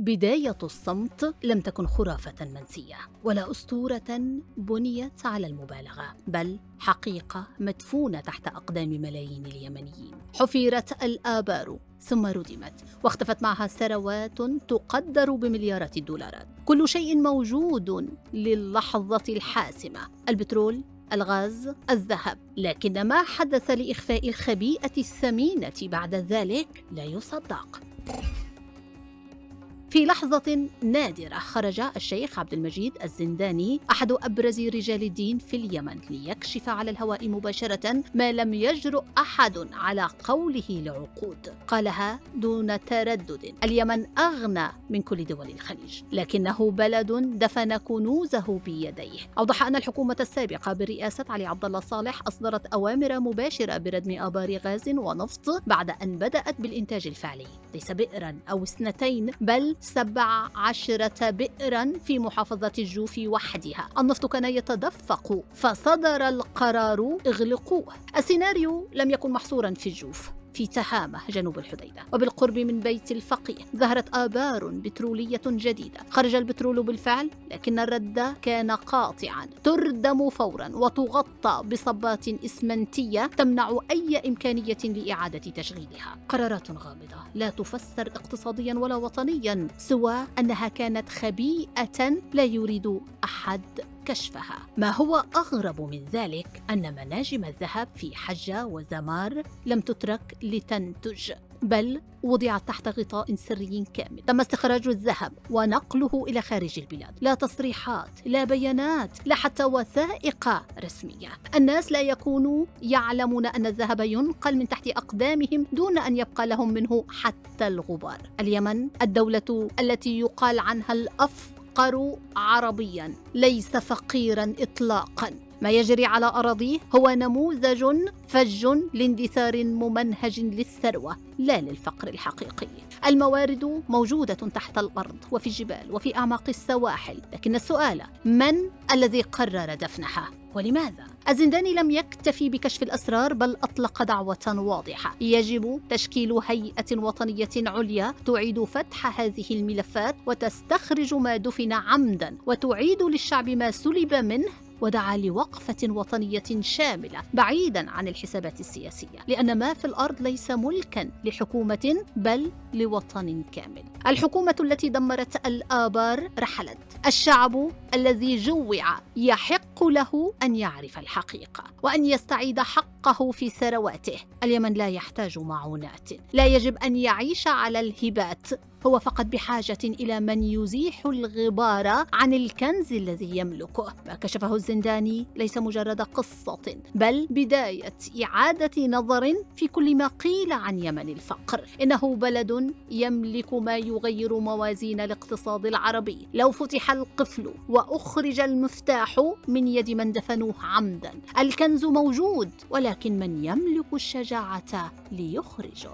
بداية الصمت لم تكن خرافة منسية ولا أسطورة بنيت على المبالغة، بل حقيقة مدفونة تحت أقدام ملايين اليمنيين. حفرت الآبار ثم ردمت، واختفت معها ثروات تقدر بمليارات الدولارات. كل شيء موجود للحظة الحاسمة: البترول، الغاز، الذهب. لكن ما حدث لإخفاء الخبيئة الثمينة بعد ذلك لا يصدق. في لحظة نادرة خرج الشيخ عبد المجيد الزنداني، أحد أبرز رجال الدين في اليمن، ليكشف على الهواء مباشرة ما لم يجرؤ أحد على قوله لعقود. قالها دون تردد: اليمن أغنى من كل دول الخليج، لكنه بلد دفن كنوزه بيديه. أوضح أن الحكومة السابقة برئاسة علي عبد الله صالح أصدرت أوامر مباشرة بردم آبار غاز ونفط بعد أن بدأت بالإنتاج الفعلي، ليس بئرا أو اثنتين، بل 17 بئرا في محافظة الجوف وحدها. النفط كان يتدفق، فصدر القرار اغلقوه. السيناريو لم يكن محصورا في الجوف. في تهامة جنوب الحديدة وبالقرب من بيت الفقيه ظهرت آبار بترولية جديدة. خرج البترول بالفعل، لكن الرد كان قاطعا: تردم فورا وتغطى بصبات إسمنتية تمنع أي إمكانية لإعادة تشغيلها. قرارات غامضة لا تفسر اقتصاديا ولا وطنيا، سوى أنها كانت خبيئة لا يريد أحد كشفها. ما هو أغرب من ذلك أن مناجم الذهب في حجة وزمار لم تترك لتنتج، بل وضعت تحت غطاء سري كامل. تم استخراج الذهب ونقله إلى خارج البلاد، لا تصريحات، لا بيانات، لا حتى وثائق رسمية. الناس لا يكونوا يعلمون أن الذهب ينقل من تحت أقدامهم دون أن يبقى لهم منه حتى الغبار. اليمن، الدولة التي يقال عنها الأفقر عربيا، ليس فقيرا إطلاقا. ما يجري على أراضيه هو نموذج فج لاندثار ممنهج للثروة، لا للفقر الحقيقي. الموارد موجودة تحت الأرض وفي الجبال وفي أعماق السواحل، لكن السؤال: من الذي قرر دفنها؟ ولماذا؟ الزنداني لم يكتفي بكشف الأسرار، بل أطلق دعوة واضحة: يجب تشكيل هيئة وطنية عليا تعيد فتح هذه الملفات وتستخرج ما دفن عمدا وتعيد للشعب ما سلب منه. ودعا لوقفة وطنية شاملة بعيدا عن الحسابات السياسية، لأن ما في الأرض ليس ملكا لحكومة بل لوطن كامل. الحكومة التي دمرت الآبار رحلت. الشعب الذي جوع يحق له أن يعرف الحقيقة وأن يستعيد حقه في ثرواته. اليمن لا يحتاج معونات، لا يجب أن يعيش على الهبات، هو فقط بحاجة إلى من يزيح الغبار عن الكنز الذي يملكه. ما كشفه الزنداني ليس مجرد قصة، بل بداية إعادة نظر في كل ما قيل عن يمن الفقر. إنه بلد يملك ما يغير موازين الاقتصاد العربي لو فتح القفل وأخرج المفتاح من يد من دفنوه عمدا. الكنز موجود، ولكن من يملك الشجاعة ليخرجه؟